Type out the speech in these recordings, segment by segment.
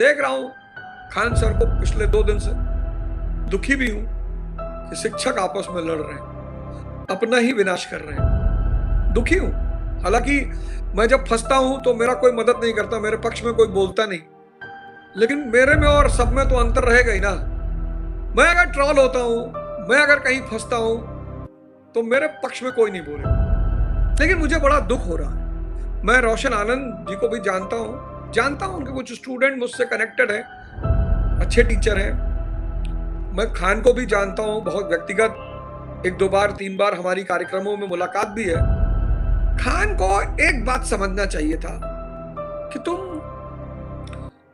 देख रहा हूं खान सर को पिछले 2 दिन से, दुखी भी हूं कि शिक्षक आपस में लड़ रहे हैं, अपना ही विनाश कर रहे हैं। दुखी हूं। हालांकि मैं जब फंसता हूं तो मेरा कोई मदद नहीं करता, मेरे पक्ष में कोई बोलता नहीं, लेकिन मेरे में और सब में तो अंतर रहेगा ही ना। मैं अगर ट्रॉल होता हूं, मैं अगर कहीं फंसता हूं तो मेरे पक्ष में कोई नहीं बोलेगा, लेकिन मुझे बड़ा दुख हो रहा है। मैं रोशन आनंद जी को भी जानता हूं उनके कुछ स्टूडेंट मुझसे कनेक्टेड हैं, अच्छे टीचर हैं। मैं खान को भी जानता हूं बहुत व्यक्तिगत, 1-2 बार 3 बार हमारी कार्यक्रमों में मुलाकात भी है। खान को एक बात समझना चाहिए था कि तुम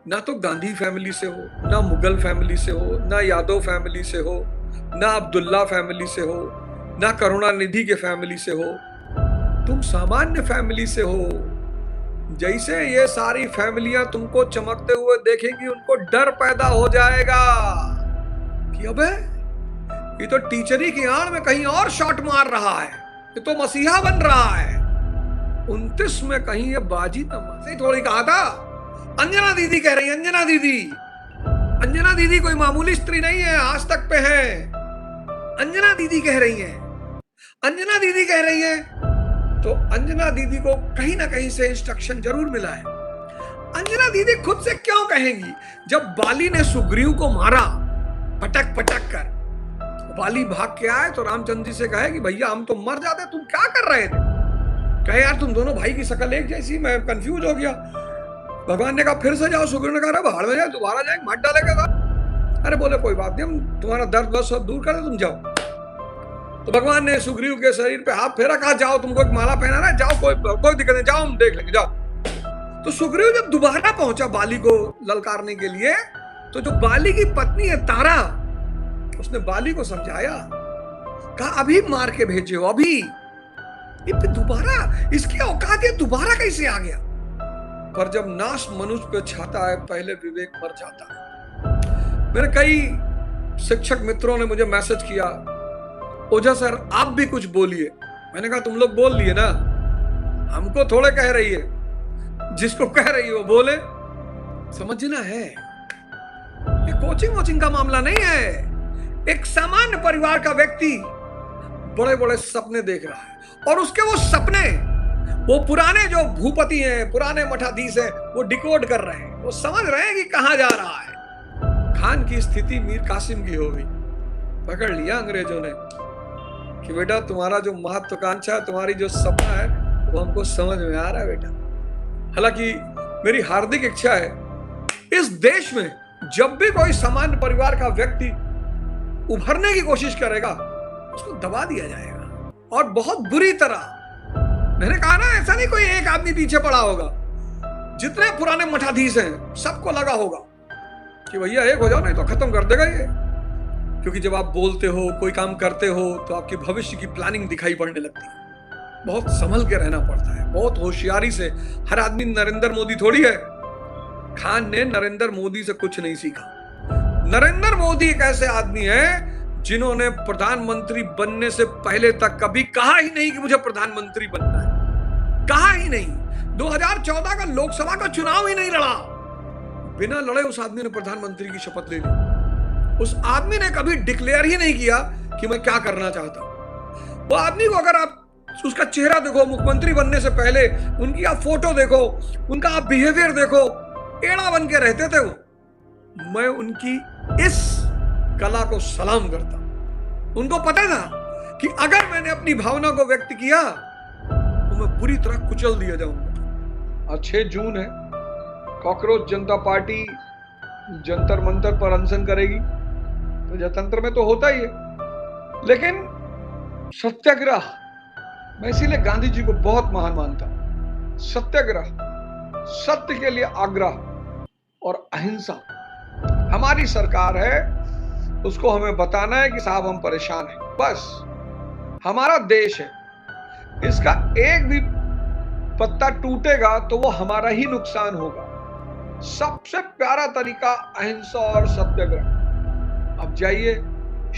ना तो गांधी फैमिली से हो, ना मुगल फैमिली से हो, ना यादव फैमिली से हो, ना अब्दुल्ला फैमिली से हो, ना करुणानिधि के फैमिली से हो, तुम सामान्य फैमिली से हो। जैसे ये सारी फैमिलियां तुमको चमकते हुए देखेंगी, उनको डर पैदा हो जाएगा कि अबे ये तो टीचरी की आड़ में कहीं और शॉट मार रहा है, ये तो मसीहा बन रहा है। 29 में कहीं ये बाजी तमाशे थोड़ी कहा था। अंजना दीदी कह रही है, अंजना दीदी कोई मामूली स्त्री नहीं है, आज तक पे है। अंजना दीदी कह रही है तो अंजना दीदी को कहीं ना कहीं से इंस्ट्रक्शन जरूर मिला है। अंजना दीदी खुद से क्यों कहेंगी? जब बाली ने सुग्रीव को मारा पटक कर, बाली भाग के आए तो रामचंद्र जी से कहे कि भैया हम तो मर जाते, तुम क्या कर रहे थे? कहे यार तुम दोनों भाई की शक्ल एक जैसी, मैं कंफ्यूज हो गया। भगवान ने कहा फिर से जाओ, सुग्रीव ने कहा बाहर में जाए, दोबारा जाए मार डालेगा। अरे बोले कोई बात नहीं, हम तुम्हारा दर्द बस सब दूर कर दे, तुम जाओ। तो भगवान ने सुग्रीव के शरीर पे हाथ फेरा, कहा जाओ, तुमको एक माला पहनाना है, जाओ, कोई दिक्कत नहीं, जाओ हम देख लेंगे, जाओ। तो सुग्रीव जब दोबारा पहुंचा बाली को ललकारने के लिए, तो जो बाली की पत्नी है तारा, उसने बाली को समझाया, कहा अभी मार के भेजे हो, अभी दोबारा, इसकी औकात ये दोबारा कैसे आ गया? पर जब नाश मनुष्य पे छाता है, पहले विवेक मर जाता है। मेरे कई शिक्षक मित्रों ने मुझे मैसेज किया, ओझा सर आप भी कुछ बोलिए। मैंने कहा तुम लोग बोल लिए ना, हमको थोड़े कह रही है, जिसको कह रही हो बोले। समझना है ये कोचिंग का मामला नहीं है। एक सामान्य परिवार का व्यक्ति बड़े बड़े सपने देख रहा है, और उसके वो सपने वो पुराने जो भूपति हैं, पुराने मठाधीश हैं, वो डिकोड कर रहे हैं, वो समझ रहे हैं कि कहां जा रहा है। खान की स्थिति मीर कासिम की हो गई। पकड़ लिया अंग्रेजों ने कि बेटा तुम्हारा जो महत्वाकांक्षा, तुम्हारी जो सपना है, वो हमको समझ में आ रहा है बेटा। हालांकि मेरी हार्दिक इच्छा है इस देश में जब भी कोई सामान्य परिवार का व्यक्ति उभरने की कोशिश करेगा, उसको दबा दिया जाएगा, और बहुत बुरी तरह। मैंने कहा ना, ऐसा नहीं कोई एक आदमी पीछे पड़ा होगा, जितने पुराने मठाधीश हैं सबको लगा होगा कि भैया एक हो जाओ, नहीं तो खत्म कर देगा ये। क्योंकि जब आप बोलते हो, कोई काम करते हो, तो आपकी भविष्य की प्लानिंग दिखाई पड़ने लगती है। बहुत संभल के रहना पड़ता है, बहुत होशियारी से। हर आदमी नरेंद्र मोदी थोड़ी है। खान ने नरेंद्र मोदी से कुछ नहीं सीखा। नरेंद्र मोदी एक ऐसे आदमी है जिन्होंने प्रधानमंत्री बनने से पहले तक कभी कहा ही नहीं कि मुझे प्रधानमंत्री बनना है, कहा ही नहीं। 2014 का लोकसभा का चुनाव ही नहीं लड़ा, बिना लड़े उस आदमी ने प्रधानमंत्री की शपथ ले ली। उस आदमी ने कभी डिक्लेयर ही नहीं किया कि मैं क्या करना चाहता हूं। वो आदमी को अगर आप उसका चेहरा देखो, मुख्यमंत्री बनने से पहले उनकी आप फोटो देखो, उनका आप बिहेवियर देखो, एड़ा बन के रहते थे वो। मैं उनकी इस कला को सलाम करता। उनको पता था कि अगर मैंने अपनी भावना को व्यक्त किया तो मैं पूरी तरह कुचल दिया जाऊंगा। आज 6 जून है, कॉकरोच जनता पार्टी जंतर मंतर पर अनशन करेगी। प्रजातंत्र में तो होता ही है, लेकिन सत्याग्रह, मैं इसीलिए गांधी जी को बहुत महान मानता हूं। सत्याग्रह, सत्य के लिए आग्रह और अहिंसा हमारी सरकार है। उसको हमें बताना है कि साहब हम परेशान हैं, बस हमारा देश है, इसका एक भी पत्ता टूटेगा तो वो हमारा ही नुकसान होगा। सबसे प्यारा तरीका अहिंसा और सत्याग्रह। अब जाइए,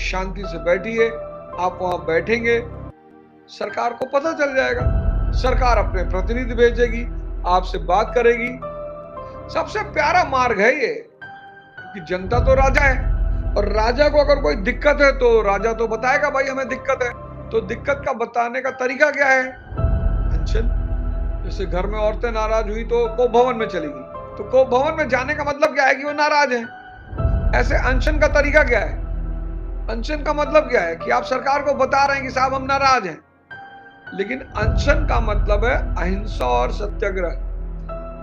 शांति से बैठिए, आप वहां बैठेंगे, सरकार को पता चल जाएगा, सरकार अपने प्रतिनिधि भेजेगी, आपसे बात करेगी, सबसे प्यारा मार्ग है ये, कि जनता तो राजा है और राजा को अगर कोई दिक्कत है तो राजा तो बताएगा भाई हमें दिक्कत है। तो दिक्कत का बताने का तरीका क्या है? अनशन। जैसे घर में औरतें नाराज हुई तो कोप भवन में चली गई, तो कोप भवन में जाने का मतलब क्या है कि वो नाराज हैं। ऐसे अनशन का तरीका क्या है? अनशन का मतलब क्या है कि आप सरकार को बता रहे हैं कि साहब हम नाराज हैं। लेकिन अनशन का मतलब है अहिंसा और सत्याग्रह।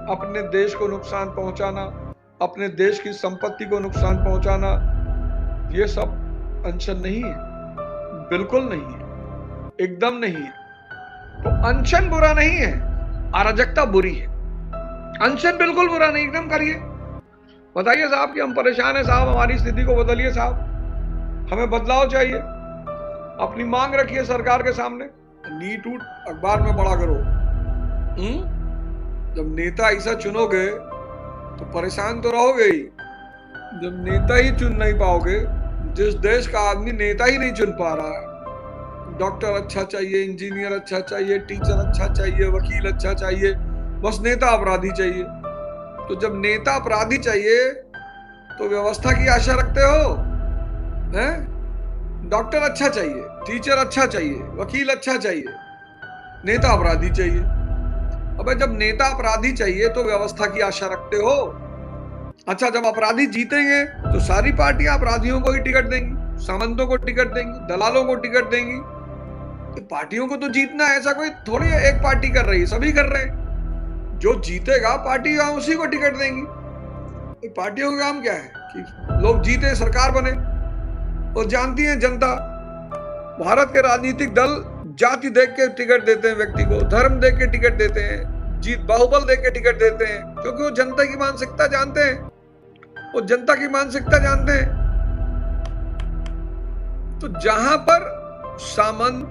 अपने देश को नुकसान पहुंचाना, अपने देश की संपत्ति को नुकसान पहुंचाना, ये सब अनशन नहीं है, बिल्कुल नहीं है, एकदम नहीं है। तो अनशन बुरा नहीं है, अराजकता बुरी है। अनशन बिल्कुल बुरा नहीं, एकदम करिए, बताइए साहब कि हम परेशान हैं साहब, हमारी स्थिति को बदलिए साहब, हमें बदलाव चाहिए। अपनी मांग रखिए सरकार के सामने, नीट उठ अखबार में पढ़ा करो। जब नेता ऐसा चुनोगे तो परेशान तो रहोगे ही। जब नेता ही चुन नहीं पाओगे, जिस देश का आदमी नेता ही नहीं चुन पा रहा है, डॉक्टर अच्छा चाहिए, इंजीनियर अच्छा चाहिए, टीचर अच्छा चाहिए, वकील अच्छा चाहिए, बस नेता अपराधी चाहिए। तो जब नेता अपराधी चाहिए तो व्यवस्था की आशा रखते हो हैं? डॉक्टर अच्छा चाहिए, टीचर अच्छा चाहिए, वकील अच्छा चाहिए, नेता अपराधी चाहिए। अबे जब नेता अपराधी चाहिए तो व्यवस्था की आशा रखते हो। अच्छा, जब अपराधी जीतेंगे तो सारी पार्टियां अपराधियों को ही टिकट देंगी, सामंतों को टिकट देंगी, दलालों को टिकट देंगी। तो पार्टियों को तो जीतना है, ऐसा कोई थोड़ी एक पार्टी कर रही है, सभी कर रहे हैं। जो जीतेगा पार्टी उसी को टिकट देंगी। पार्टियों का काम क्या है कि लोग जीते, सरकार बने। और जानती है जनता, भारत के राजनीतिक दल जाति देख के टिकट देते हैं व्यक्ति को, धर्म देख के टिकट देते हैं, जीत बाहुबल देख के टिकट देते हैं, क्योंकि वो जनता की मानसिकता जानते हैं, वो जनता की मानसिकता जानते हैं। तो जहां पर सामंत,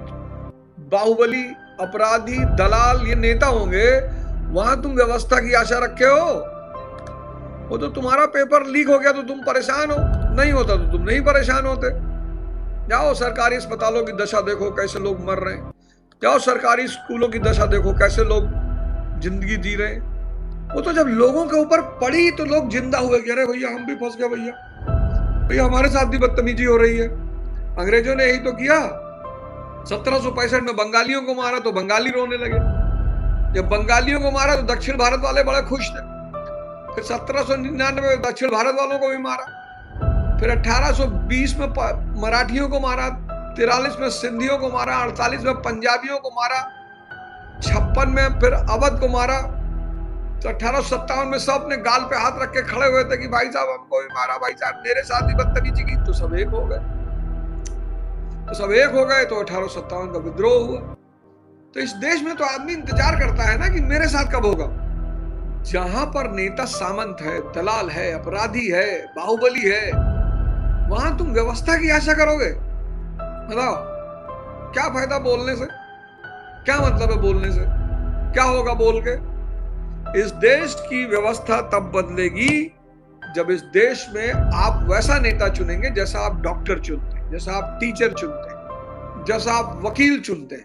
बाहुबली, अपराधी, दलाल ये नेता होंगे, वहां तुम व्यवस्था की आशा रखे हो। वो तो तुम्हारा पेपर लीक हो गया तो तुम परेशान हो, नहीं होता तो तुम नहीं परेशान होते। जाओ सरकारी अस्पतालों की दशा देखो, कैसे लोग मर रहे हैं। जाओ सरकारी स्कूलों की दशा देखो, कैसे लोग जिंदगी जी रहे हैं। वो तो जब लोगों के ऊपर पड़ी तो लोग जिंदा हुए कि अरे भैया हम भी फंस गए, भैया हमारे साथ भी बदतमीजी हो रही है। अंग्रेजों ने यही तो किया। 1765 में बंगालियों को मारा तो बंगाली रोने लगे। जब बंगालियों को मारा तो दक्षिण भारत वाले बड़े खुश थे। फिर 1799 में दक्षिण भारत वालों को भी मारा। फिर 1820 में मराठियों को मारा, 43 में सिंधियों को मारा, 48 में पंजाबियों को मारा, 56 में फिर अवध को मारा। तो 1857 में सब ने गाल पे हाथ रख के खड़े हुए थे कि भाई साहब हमको भी मारा, भाई साहब मेरे साथ भी बदतमीजी की। तो सब एक हो गए, तो 1857 का विद्रोह हुआ। तो इस देश में तो आदमी इंतजार करता है ना कि मेरे साथ कब होगा। जहां पर नेता सामंत है, दलाल है, अपराधी है, बाहुबली है, वहां तुम व्यवस्था की आशा करोगे? बताओ क्या फायदा बोलने से? क्या मतलब है बोलने से? क्या होगा बोल के? इस देश की व्यवस्था तब बदलेगी जब इस देश में आप वैसा नेता चुनेंगे जैसा आप डॉक्टर चुनते हैं, जैसा आप टीचर चुनते हैं, जैसा आप वकील चुनते हैं।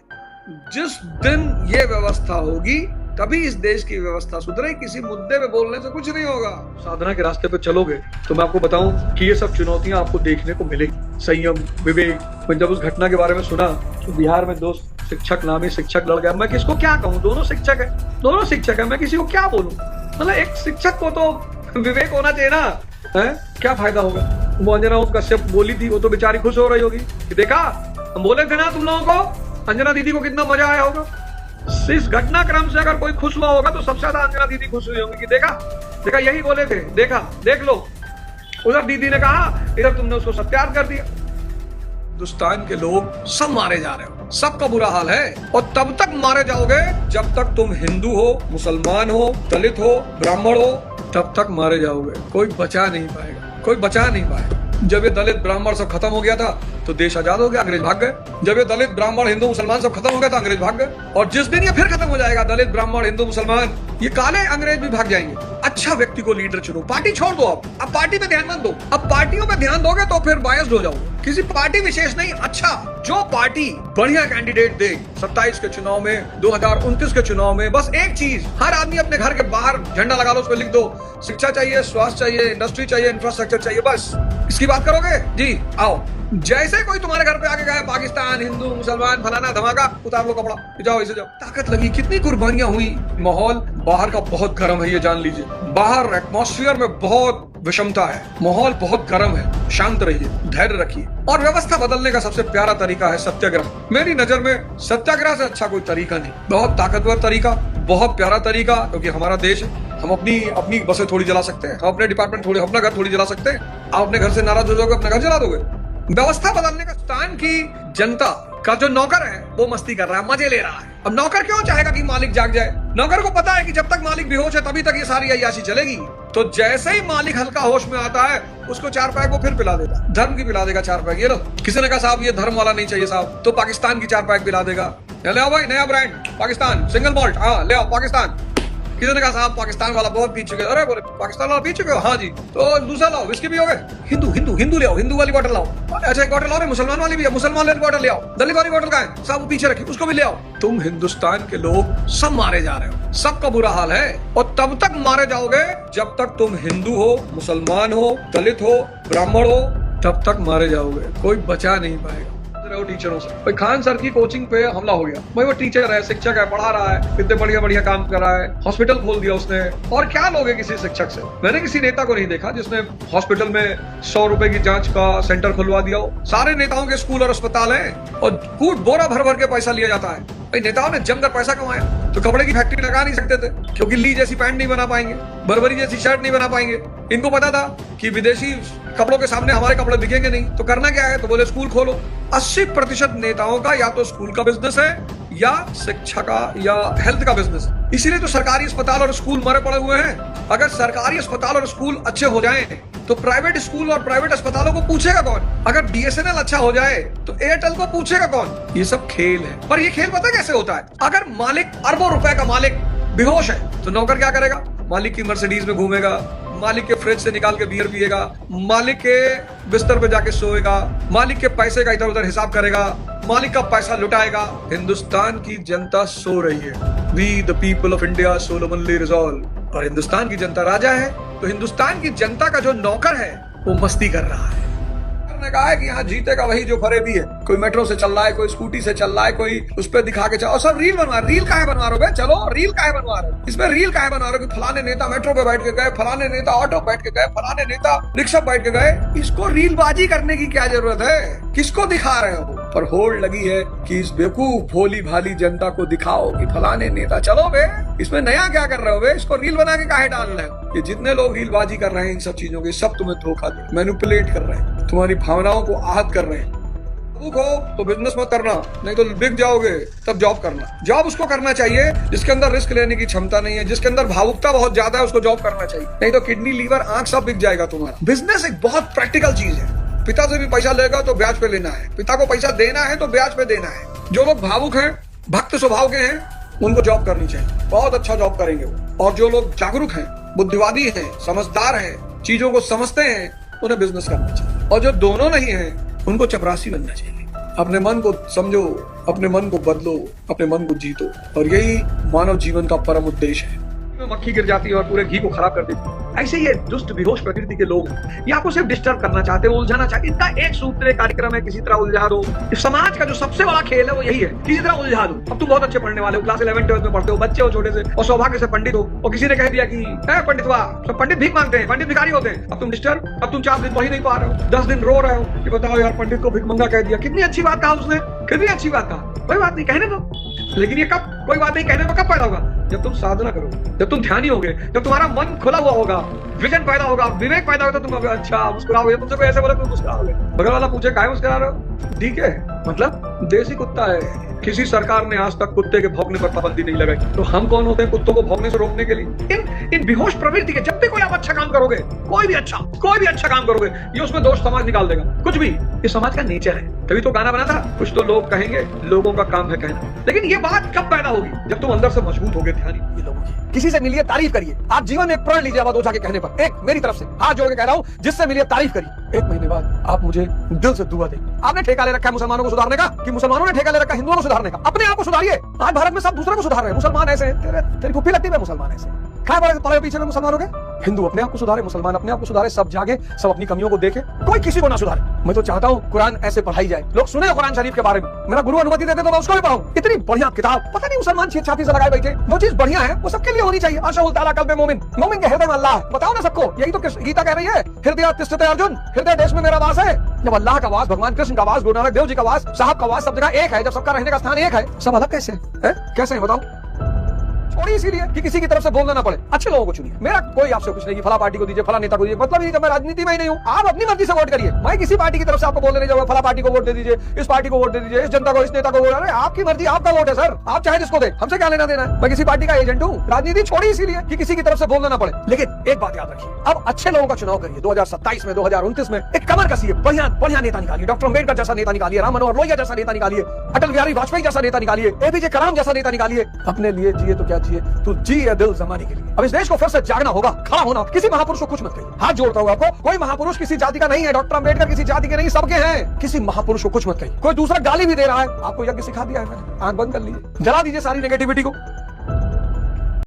जिस दिन ये व्यवस्था होगी तभी इस देश की व्यवस्था सुधरे। किसी मुद्दे पे बोलने से कुछ नहीं होगा। साधना के रास्ते पे चलोगे तो मैं आपको बताऊं कि ये सब चुनौतियां आपको देखने को मिलेगी। संयम, विवेक। मैं जब उस घटना के बारे में सुना तो बिहार में 2 शिक्षक, नामी शिक्षक लड़ गया। मैं किसको क्या कहूँ, दोनों शिक्षक है, मैं किसी को क्या बोलूं? मतलब एक शिक्षक को तो विवेक होना चाहिए ना, है? क्या फायदा होगा? वो अंजना कश्यप बोली थी, वो तो बेचारी खुश हो रही होगी कि देखा हम बोले थे ना तुम लोगों को, अंजना दीदी को कितना मजा आया होगा। इस घटनाक्रम से अगर कोई खुश हुआ होगा तो सबसे ज्यादा अंजना दीदी खुश हुई होंगी कि देखा यही बोले थे, देखा देख लो। उधर दीदी ने कहा, इधर तुमने उसको सत्याग कर दिया। हिंदुस्तान के लोग सब मारे जा रहे हो, सबका बुरा हाल है। और तब तक मारे जाओगे जब तक तुम हिंदू हो, मुसलमान हो, दलित हो, ब्राह्मण हो, तब तक मारे जाओगे। कोई बचा नहीं पाएगा। जब ये दलित ब्राह्मण सब खत्म हो गया था तो देश आजाद हो गया, अंग्रेज भाग गए। जब ये दलित ब्राह्मण हिंदू मुसलमान सब खत्म हो गया था, अंग्रेज भाग गए। और जिस दिन ये फिर खत्म हो जाएगा, दलित ब्राह्मण हिंदू मुसलमान, ये काले अंग्रेज भी भाग जाएंगे। अच्छा व्यक्ति को लीडर चुनो, पार्टी छोड़ दो। अब पार्टी पे ध्यान मत दो। अब पार्टियों पे ध्यान दोगे तो फिर बायस्ड हो जाओगे। किसी पार्टी विशेष नहीं, अच्छा जो पार्टी बढ़िया कैंडिडेट दे 27 के चुनाव में, 2029 के चुनाव में, बस एक चीज, हर आदमी अपने घर के बाहर झंडा लगा लो, उस पर लिख दो शिक्षा चाहिए, स्वास्थ्य चाहिए, इंडस्ट्री चाहिए, इंफ्रास्ट्रक्चर चाहिए, बस इसकी बात करोगे जी। आओ, जैसे कोई तुम्हारे घर पे आके गया पाकिस्तान, हिंदू, मुसलमान, फलाना धमाका, उतार लो कपड़ा, जाओ इसे जाओ। ताकत लगी, कितनी कुर्बानियां हुई। माहौल बाहर का बहुत गर्म है, ये जान लीजिए। बाहर एटमॉस्फेयर में बहुत विषमता है, माहौल बहुत गर्म है। शांत रहिए, धैर्य रखिए, और व्यवस्था बदलने का सबसे प्यारा तरीका है सत्याग्रह। मेरी नजर में सत्याग्रह से अच्छा कोई तरीका नहीं। बहुत ताकतवर तरीका, बहुत प्यारा तरीका, क्योंकि हमारा देश है। हम अपनी बसें थोड़ी जला सकते हैं, हम अपने डिपार्टमेंट थोड़ी, अपना घर थोड़ी जला सकते हैं। आप अपने घर से नाराज हो जाओगे, अपना घर जला दोगे। व्यवस्था बदलने का, हिंदुस्तान की जनता का जो नौकर है वो मस्ती कर रहा है, मजे ले रहा है। अब नौकर क्यों चाहेगा कि मालिक जाग जाए? नौकर को पता है कि जब तक मालिक बेहोश है तभी तक ये सारी अय्याशी चलेगी। तो जैसे ही मालिक हल्का होश में आता है, उसको 4 पैक वो फिर पिला देगा, धर्म की पिला देगा 4 पैक। ये लो, किसी ने कहा साहब ये धर्म वाला नहीं चाहिए साहब, तो पाकिस्तान की 4 पैक पिला देगा। ले आओ भाई, नया ब्रांड पाकिस्तान सिंगल मॉल्ट, हाँ ले आओ पाकिस्तान। किसी ने कहा साहब पाकिस्तान वाला बहुत पी चुके, अरे बोले पाकिस्तान वाला पी चुके हो, हाँ जी, तो दूसरा लाओ, विस्की भी हो गए, हिंदू ले आओ, हिंदू वाली बोतल लाओ। अच्छा एक बोतल और है, मुसलमान वाली भी है, मुसलमान वाली बोतल ले आओ। दलित वाली बोतल का है साहब, वो पीछे रखी, उसको भी ले आओ। तुम हिंदुस्तान के लोग सब मारे जा रहे हो, सबका बुरा हाल है, और तब तक मारे जाओगे जब तक तुम हिंदू हो, मुसलमान हो, दलित हो, ब्राह्मण हो, तब तक मारे जाओगे, कोई बचा नहीं पाएगा। टीचरों से भाई, खान सर की कोचिंग पे हमला हो गया। भाई वो टीचर है, शिक्षक है, पढ़ा रहा है, कितने बढ़िया बढ़िया काम कर रहा है, हॉस्पिटल खोल दिया उसने। और क्या लोगे किसी शिक्षक से? मैंने किसी नेता को नहीं देखा जिसने हॉस्पिटल में 100 रुपए की जांच का सेंटर खुलवा दिया हो। सारे नेताओं के स्कूल और अस्पताल है, और कूट बोरा भर भर के पैसा लिया जाता है। भाई नेताओं ने जमकर पैसा कमाया, तो कपड़े की फैक्ट्री लगा नहीं सकते थे, क्योंकि ली जैसी पैंट नहीं बना पाएंगे, बर्बरी जैसी शर्ट नहीं बना पाएंगे। इनको पता था कि विदेशी कपड़ों के सामने हमारे कपड़े बिकेंगे नहीं, तो करना क्या है, तो बोले स्कूल खोलो। 80% नेताओं का या तो स्कूल का बिजनेस है, या शिक्षा का, या हेल्थ का बिजनेस। इसीलिए तो सरकारी अस्पताल और स्कूल मरे पड़े हुए हैं। अगर सरकारी अस्पताल और स्कूल अच्छे हो जाएं, तो प्राइवेट स्कूल और प्राइवेट अस्पतालों को पूछेगा कौन? अगर BSNL अच्छा हो जाए तो एयरटेल को पूछेगा कौन? ये सब खेल है। पर ये खेल पता कैसे होता है? अगर मालिक अरबों रुपए का मालिक बेहोश है, तो नौकर क्या करेगा? मालिक की मर्सिडीज में घूमेगा, मालिक के फ्रिज से निकाल के बियर पिएगा, मालिक के बिस्तर पे जाके सोएगा, मालिक के पैसे का इधर उधर हिसाब करेगा, मालिक का पैसा लुटाएगा। हिंदुस्तान की जनता सो रही है। We the people of India solemnly resolve. और हिंदुस्तान की जनता राजा है, तो हिंदुस्तान की जनता का जो नौकर है वो मस्ती कर रहा है। ने कहा है कि यहाँ जीतेगा वही जो फरेबी है। कोई मेट्रो से चल रहा है, कोई स्कूटी से चल रहा है, कोई उस पर दिखा के चलो। सब रील बनवा, रील काहे बनवा रहे हो? चलो रील काहे बनवा रहे हो? इसमें रील काहे बनवा रहे हो? फलाने नेता मेट्रो पे बैठ के गए, फलाने नेता ऑटो बैठ के गए, फलाने नेता रिक्शा बैठ के गए। इसको रीलबाजी करने की क्या जरूरत है? किसको दिखा रहे हो? पर होड़ लगी है कि इस बेवकूफ भोली भाली जनता को दिखाओ कि फलाने नेता। चलो बे, इसमें नया क्या कर रहे हो बे? इसको रील बना के काहे डाल रहे हो? ये जितने लोग रीलबाजी कर रहे हैं इन सब चीजों की, सब तुम्हें धोखा दे, मैनिपुलेट कर रहे हैं, तुम्हारी भावनाओं को आहत कर रहे हैं। हो तो बिजनेस मत करना, नहीं तो बिक जाओगे, तब जॉब करना। जॉब उसको करना चाहिए जिसके अंदर रिस्क लेने की क्षमता नहीं है, जिसके अंदर भावुकता बहुत ज्यादा है, उसको जॉब करना चाहिए। नहीं तो किडनी, लीवर, आंख सब बिक जाएगा तुम्हारा। बिजनेस एक बहुत प्रैक्टिकल चीज है। पिता से भी पैसा लेगा तो ब्याज पे लेना है, पिता को पैसा देना है तो ब्याज पे देना है। जो लोग भावुक हैं, भक्त स्वभाव के हैं, उनको जॉब करनी चाहिए, बहुत अच्छा जॉब करेंगे वो। और जो लोग जागरूक हैं, बुद्धिवादी हैं, समझदार हैं, चीजों को समझते हैं, उन्हें बिजनेस करना चाहिए। और जो दोनों नहीं है, उनको चपरासी बनना चाहिए। अपने मन को समझो, अपने मन को बदलो, अपने मन को जीतो, और यही मानव जीवन का परम उद्देश्य है। मक्खी गिर जाती है और पूरे घी को खराब कर देती है। ऐसे ये दुष्ट बेहोश प्रकृति के लोग ये आपको सिर्फ डिस्टर्ब करना चाहते हैं, उलझाना चाहते हैं। इनका एक सूत्र कार्यक्रम है, किसी तरह उलझा दो। इस समाज का जो सबसे बड़ा खेल है वो यही है, किसी तरह उलझा दो। अब तुम बहुत अच्छे पढ़ने वाले हो, क्लास 11-12 में पढ़ते हो, बच्चे हो छोटे से, और सौभाग्य से पंडित हो, और किसी ने कह दिया कि पंडित हुआ, सब पंडित भीख मांगते हैं, पंडित भिखारी होते हैं। अब तुम डिस्टर्ब, अब तुम 4 दिन पढ़ ही नहीं पा रहे हो, 10 दिन रो रहे हो कि बताओ यार पंडित को भिख मंगा कह दिया। कितनी अच्छी बात कहा उसने, कितनी अच्छी बात कहा, कोई बात नहीं, कहने दो। लेकिन ये कब, कोई बात नहीं कहने को कब पैदा होगा? जब तुम साधना करोगे, जब तुम ध्यानी होगे, जब तुम्हारा मन खुला हुआ होगा, विजन पैदा होगा, विवेक पैदा होगा, तो तुम अच्छा मुस्कुराओगे। तुमसे कोई ऐसे बोले तुम मुस्कुराओगे। बगल वाला पूछे काहे मुस्कुरा रहे हो? ठीक है, मतलब देसी कुत्ता है। किसी सरकार ने आज तक कुत्ते के भौंकने पर पाबंदी नहीं लगाई, तो हम कौन होते हैं कुत्तों को भौंकने से रोकने के लिए? इन बेहोश प्रवृत्ति के, जब भी कोई आप अच्छा काम करोगे, कोई भी अच्छा काम करोगे, ये उसमें दोष समाज निकाल देगा। कुछ भी, ये समाज का नेचर है। तभी तो गाना बना था, कुछ तो लोग कहेंगे, लोगों का काम है कहना। लेकिन ये बात कब पैदा होगी? जब तुम अंदर से मजबूत होगे, ध्यानी लोगों की। किसी से मिलिए, तारीफ करिए। आप जीवन में एक प्रण लीजिए, आवाज उठा के कहने पर। एक मेरी तरफ से हाथ जोड़ के कह रहा हूं, जिससे मिलिए तारीफ करिए। 1 महीने बाद आप मुझे दिल से दुआ दें। आपने ठेका ले रखा है मुसलमानों को सुधारने का, कि मुसलमानों ने ठेका ले रखा है हिंदुओं को सुधारने का? अपने आप को सुधारिए। आज भारत में सब दूसरे को सुधार रहे हैं। मुसलमान ऐसे हैं, तेरी पुप्पी लगती है मुसलमान ऐसे खाए पड़े पीछे में मुसलमानों के। हिंदू अपने आप को सुधारे, मुसलमान अपने आप को सुधारे, सब जागे, सब अपनी कमियों को देखे, कोई किसी को ना सुधारे। मैं तो चाहता हूँ कुरान ऐसे पढ़ाई जाए, लोग सुने कुरान शरीफ के बारे में। मेरा गुरु अनुमति देते तो मैं उसको भी पढ़ाऊं। इतनी बढ़िया किताब, पता नहीं मुसलमान छाती से लगाए बैठे। वो चीज बढ़िया है, वो सबके लिए होनी चाहिए। अशहुल ताला कल्बे मोमिन, मोमिन के हृदय में अल्लाह है। बताओ ना सबको, यही तो गीता कह रही है, हृदय तिष्ठते अर्जुन, हृदय देश में मेरा वास है। जब अल्लाह का वास, भगवान कृष्ण का वास, गुरु नानक देव जी का वास, साहब का वास, सब जगह एक है, जब सबका रहने का स्थान एक है, सब अलग कैसे है? कैसे है बताओ? छोड़ी इसीलिए कि किसी की तरफ से बोलना ना पड़े। अच्छे लोगों को चुनिए। मेरा कोई आपसे कुछ नहीं कि फला पार्टी को दीजिए, फला नेता को दीजिए, मतलब ये कि मैं राजनीति में ही नहीं हूँ। आप अपनी मर्जी से वोट करिए। मैं किसी पार्टी की तरफ से आपको बोलने नहीं जाऊंगा फला पार्टी को वोट दे दीजिए, इस पार्टी को वोट दे दीजिए, इस जनता को, इस नेता को वोट। अरे आपकी मर्जी, आपका वोट है सर, आप चाहे जिसको दे, हमसे क्या लेना देना है? मैं किसी पार्टी का एजेंट हूँ। राजनीति छोड़ी इसीलिए कि किसी की तरफ से बोलना ना पड़े। लेकिन एक बात याद रखिए, अब अच्छे लोगों का चुनाव करिए। 2027 में, 2029 में एक कमर कसिए, बढ़िया बढ़िया नेता निकालिए। डॉक्टर अम्बेडकर जैसा नेता निकालिए, राम मनोहर लोहिया जैसा नेता निकालिए, अटल बिहारी वाजपेयी जैसा नेता निकालिए, एपीजे कलाम जैसा नेता निकालिए। अपने लिए जिए तो क्या जिए, तू जी दिल जमाने के लिए। अब इस देश को फिर से जागना होगा, खड़ा होना। किसी महापुरुष को कुछ मत कहिए। हाथ जोड़ता हूं आपको, कोई महापुरुष किसी जाति का नहीं है। डॉक्टर अम्बेडकर किसी जाति के नहीं, सबके हैं। किसी महापुरुष को कुछ मत कहिए। कोई दूसरा गाली भी दे रहा है, आपको यज्ञ सिखा दिया है मैंने, आंख बंद कर लीजिए, जला दीजिए सारी नेगेटिविटी को।